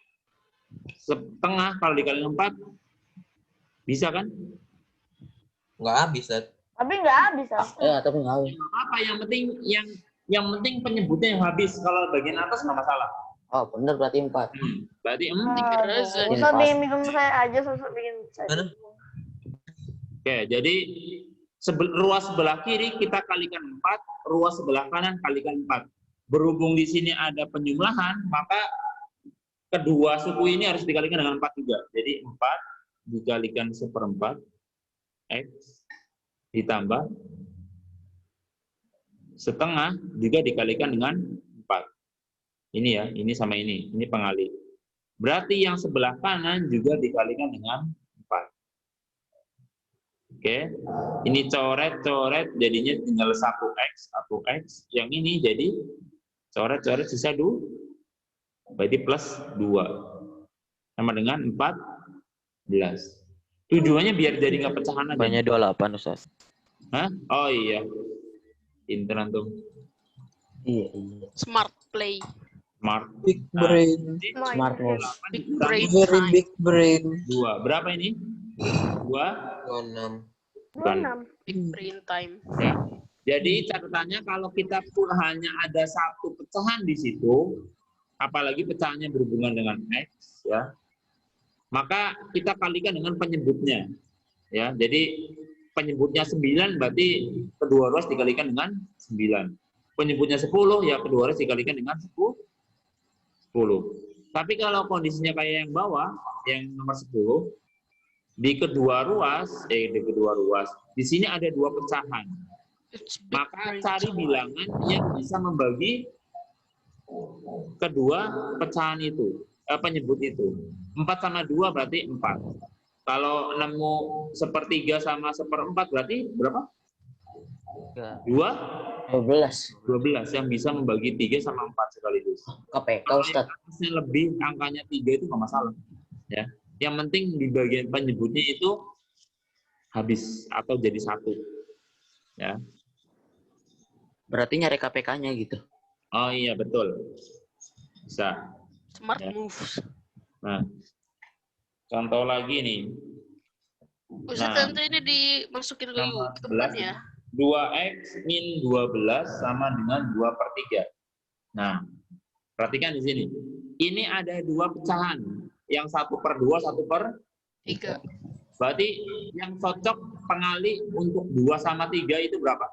S1: setengah kalau dikalikan 4, bisa kan?
S5: Nggak habis, Sat.
S2: Tapi nggak habis, Sat.
S6: Tapi nggak habis.
S1: Apa yang penting penyebutnya yang habis. Kalau bagian atas nggak masalah.
S6: Oh, bener berarti 4.
S1: Berarti
S2: Usah bikin saya aja, susah bikin saya.
S5: Mana?
S1: Oke, jadi ruas sebelah kiri kita kalikan 4, ruas sebelah kanan kalikan 4. Berhubung di sini ada penyumlahan, maka kedua suku ini harus dikalikan dengan 4 juga. Jadi 4 dikalikan 1/4 X ditambah setengah juga dikalikan dengan 4. Ini ya, ini sama ini pengali. Berarti yang sebelah kanan juga dikalikan dengan 4. Oke, ini coret-coret jadinya tinggal 1x. Yang ini jadi coret-coret sisa 2. Berarti plus 2. Sama dengan 14. Tujuannya biar jadi nggak pecahan aja.
S6: Banyak 28, Ustaz.
S1: Hah? Oh iya. Pinter antum.
S6: Iya.
S7: Smart play.
S1: Smart.
S3: Big brain.
S6: Smart move.
S7: Big brain
S3: Very
S7: time.
S3: big brain.
S1: 2. Berapa ini? 2.
S5: 26.
S1: Bukan.
S2: 6.
S7: Big brain time.
S1: Ya. Jadi catatannya kalau kita hanya ada 1 pecahan di situ, apalagi pecahannya berhubungan dengan X, ya, maka kita kalikan dengan penyebutnya. Ya, jadi penyebutnya 9 berarti kedua ruas dikalikan dengan 9. Penyebutnya 10 ya kedua ruas dikalikan dengan 10. Tapi kalau kondisinya kayak yang bawah, yang nomor 10, di kedua ruas, di sini ada 2 pecahan.
S7: It's big
S1: Maka
S7: brain
S1: cari
S7: time.
S1: bilangan yang bisa membagi kedua pecahan itu, penyebut itu. 4 sama 2 berarti 4. Kalau nemu 1/3 sama 1/4 berarti berapa? 12 yang bisa membagi 3 sama 4 sekaligus.
S6: KPK,
S1: Kalau
S6: Ustaz.
S1: yang atasnya lebih, angkanya 3 itu nggak masalah. Ya. Yang penting di bagian penyebutnya itu habis atau jadi 1. Ya.
S6: Berarti nyari KPK-nya gitu.
S1: Oh iya, betul. Bisa.
S7: Smart
S1: Ya.
S7: moves.
S1: Nah, contoh lagi nih.
S7: Ustaz,
S1: Nah.
S7: nanti ini dimasukin ke
S1: Nomor
S7: YouTube kan ya?
S1: 2x min 12 sama dengan 2/3. Nah, perhatikan di sini. Ini ada 2 pecahan. Yang 1/2, 1/3.
S7: 3.
S1: Berarti yang cocok pengali untuk 2 sama 3 itu berapa?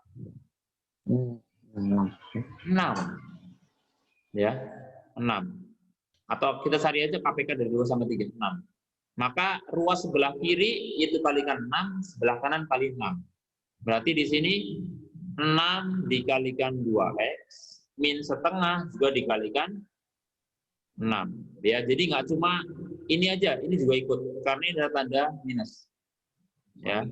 S1: 6. Ya, 6. Atau kita cari aja KPK dari 2 sama 3, 6. Maka ruas sebelah kiri itu kalikan 6, sebelah kanan kali 6. Berarti di sini 6 dikalikan 2x, min setengah juga dikalikan 6. Ya, jadi nggak cuma ini aja, ini juga ikut. Karena ini ada tanda minus. Ya.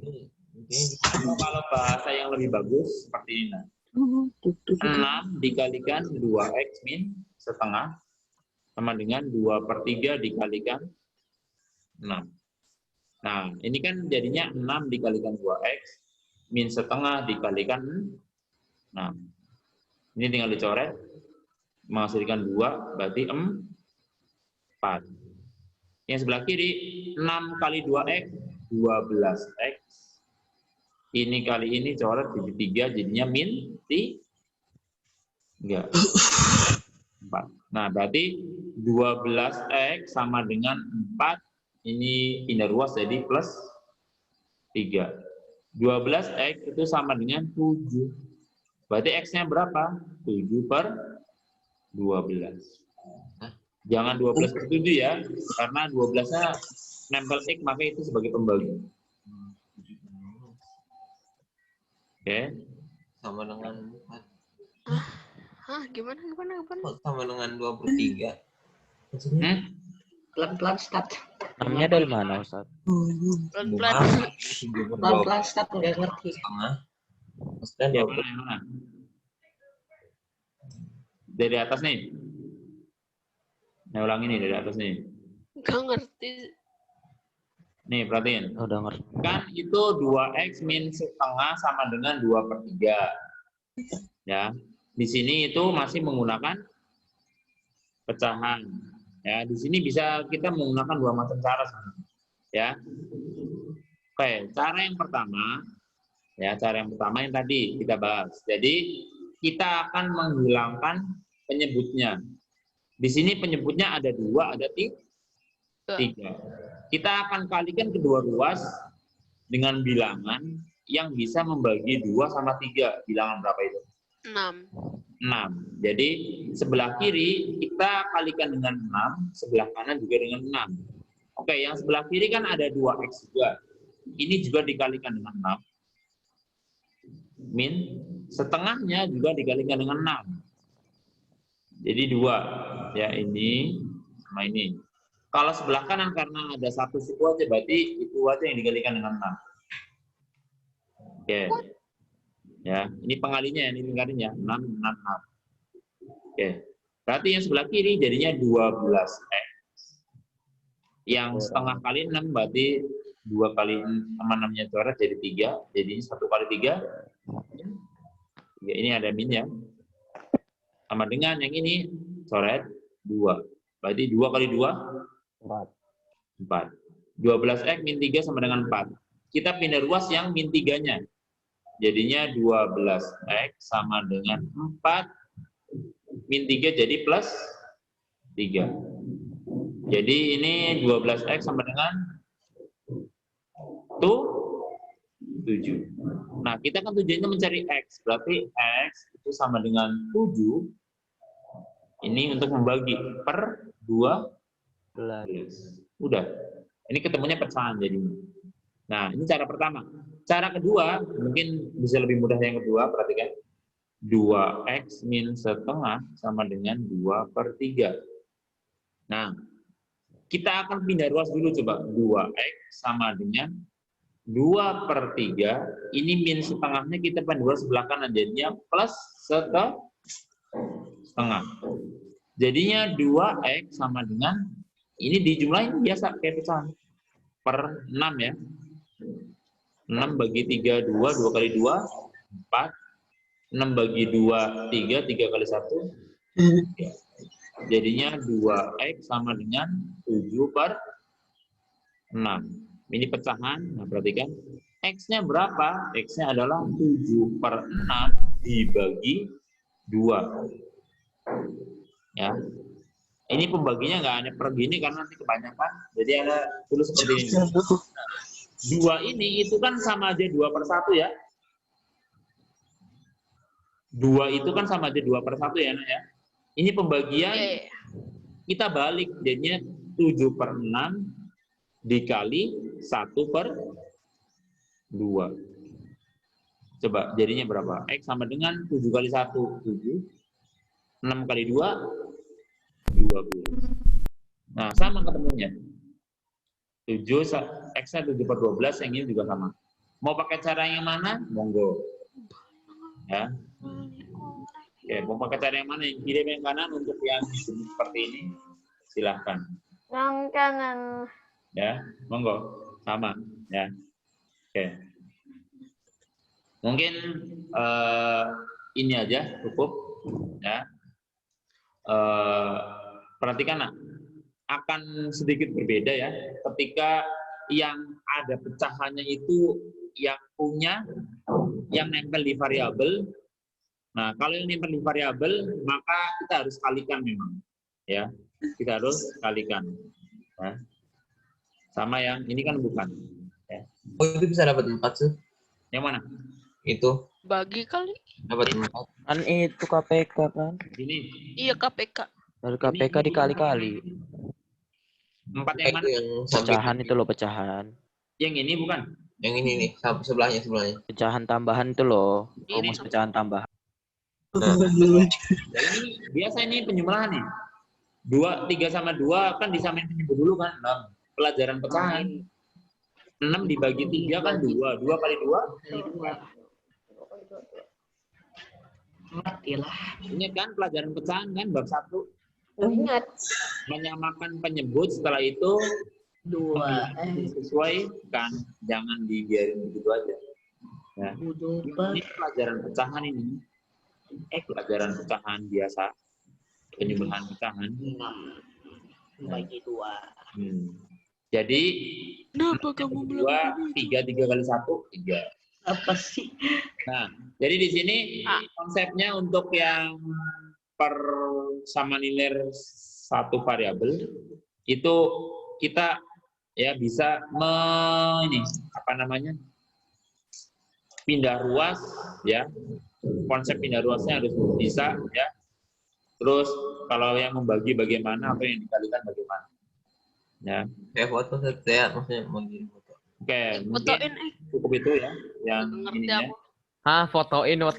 S1: Kalau bahasa yang lebih bagus, seperti ini. 6 dikalikan 2x min setengah, sama dengan 2/3 dikalikan 6. Nah, ini kan jadinya 6 dikalikan 2x, min setengah dikalikan 6. Ini tinggal dicoret, menghasilkan 2, berarti 4. Yang sebelah kiri, 6 kali 2x, 12x. Ini kali ini coret jadi 3, jadinya min 3. 4. Nah, berarti 12x sama dengan 4, ini pindah ruas jadi plus 3. 12x itu sama dengan 7. Berarti x-nya berapa? 7/2. 12. Jangan 12 per 7 ya, karena 12-nya nempel X, maka itu sebagai pembagi. Oke.
S5: Sama dengan 4.
S7: Hah, gimana?
S5: Kok sama dengan 2/3? Maksudnya?
S8: Pelan-pelan start.
S6: Namanya dari mana, Ustaz?
S7: Pelan-pelan.
S8: Pelan-pelan start nggak ngerti.
S5: Setengah. Maksudnya
S1: Yang
S5: 12.
S1: mana, yang mana? Dari atas nih. Saya ulangi nih dari atas nih.
S7: Gak ngerti.
S1: Nih, perhatiin.
S6: Udah ngerti.
S1: Kan itu 2X min setengah sama dengan 2/3. Ya. Di sini itu masih menggunakan pecahan. Ya, di sini bisa kita menggunakan dua macam cara sebenarnya. Ya. Oke, cara yang pertama yang tadi kita bahas. Jadi, kita akan menghilangkan penyebutnya. Di sini penyebutnya ada 2, ada 3. Kita akan kalikan kedua ruas dengan bilangan yang bisa membagi 2 sama 3. Bilangan berapa itu? 6. Jadi sebelah kiri kita kalikan dengan 6, sebelah kanan juga dengan 6. Oke, yang sebelah kiri kan ada 2X juga. Ini juga dikalikan dengan 6. Min setengahnya juga dikalikan dengan 6. Jadi 2. Ya, ini sama ini. Kalau sebelah kanan karena ada satu suku aja, berarti itu aja yang dikalikan dengan 6. Oke. Ya, ini pengalinya, ini lingkarannya 6, 6, 6. Oke. Berarti yang sebelah kiri jadinya 12X. Yang setengah kali 6 berarti 2 kali 6-nya coret jadi 3. Jadi 1 kali 3. Ya, ini ada min ya. Sama dengan yang ini coret 2. Berarti 2 kali 2 4. 12X min 3 sama dengan 4. Kita pindah ruas yang min 3-nya. Jadinya 12X sama dengan 4 min 3 jadi plus 3. Jadi ini 12X sama dengan 7. Nah, kita kan tujuannya mencari X. Berarti X itu sama dengan 7. Ini untuk membagi per 12. Udah. Ini ketemunya pecahan jadinya. Nah, ini cara pertama. Cara kedua, mungkin bisa lebih mudah yang kedua, perhatikan. 2X min setengah sama dengan 2/3. Nah, kita akan pindah ruas dulu coba. 2X sama dengan 2/3. Ini min setengahnya kita pindah ruas sebelah kanan. Jadinya plus setengah. Jadinya 2X sama dengan, ini dijumlahin biasa kayak pecahan. Per 6 ya. 6 bagi 3, 2, 2 kali 2, 4. 6 bagi 2, 3, 3 kali 1. Ya. Jadinya 2X sama dengan 7/6. Ini pecahan, nah perhatikan. X-nya berapa? X-nya adalah 7/6 dibagi 2. Ya. Ini pembaginya nggak ada per gini karena nanti kebanyakan. Jadi ada tulis seperti ini. 2 ini itu kan sama aja 2/1 ya. 2 itu kan sama aja 2/1 ya, Nak ya. Ini pembagian kita balik, jadinya 7/6 dikali 1/2. Coba jadinya berapa? X sama dengan 7 kali 1, 7. 6 kali 2, 12. Nah, sama ketemunya. 7, X-nya 7/12, yang ini juga sama. Mau pakai cara yang mana? Monggo. Ya. Oke, mau pakai cara yang mana? Yang kiri yang kanan untuk yang seperti ini? Silahkan.
S2: Yang kanan.
S1: Ya, monggo. Sama. Ya. Oke. Mungkin ini aja cukup. Ya. Perhatikan, Nak. Akan sedikit berbeda ya ketika yang ada pecahannya itu yang punya yang nempel di variabel. Nah, kalau yang nempel di variabel maka kita harus kalikan memang ya, kita harus kalikan ya. Sama yang ini kan bukan ya.
S5: Oh, itu bisa dapat 4 sih.
S1: Yang mana?
S5: Itu
S7: Bagi kali.
S5: Dapat 4.
S6: Kan itu KPK kan.
S1: Ini
S7: Iya KPK.
S6: Dari KPK dikali-kali.
S1: 4 yang mana?
S5: Yang samping
S6: Pecahan itu loh, pecahan.
S1: Yang ini bukan?
S5: yang ini nih, sebelahnya.
S6: Pecahan tambahan itu loh.
S7: Ini.
S6: Rumus pecahan tambahan.
S1: Ya, ini biasa ini penjumlahan nih. 2, 3 sama 2 kan disamain penyebut dulu kan? 6. Pelajaran pecahan. 6 dibagi 3 kan 2. 2 kali 2?
S8: Ngerti lah.
S1: Ingat kan pelajaran pecahan kan bab 1.
S2: Ingat.
S1: Menyamakan penyebut setelah itu
S8: 2
S1: sesuai kan, jangan dibiarin begitu aja. Ya. Ini pelajaran pecahan ini. Pelajaran pecahan biasa. Penyebelahan pecahan.
S8: 6 bagi 2.
S1: Jadi
S7: Kenapa kamu
S1: 2, 3 kali 1, 3.
S8: Apa sih?
S1: Nah, jadi di sini konsepnya untuk yang persamaan nilai satu variabel itu kita ya bisa pindah ruas ya. Konsep pindah ruasnya harus bisa ya. Terus kalau yang membagi bagaimana, apa yang dikalikan bagaimana. Ya.
S5: Saya foto saya maksudnya mau kirim foto.
S1: Oke,
S7: Fotoin
S1: mungkin cukup itu ya yang
S7: ngerti
S1: ininya.
S7: aku.
S6: Fotoin what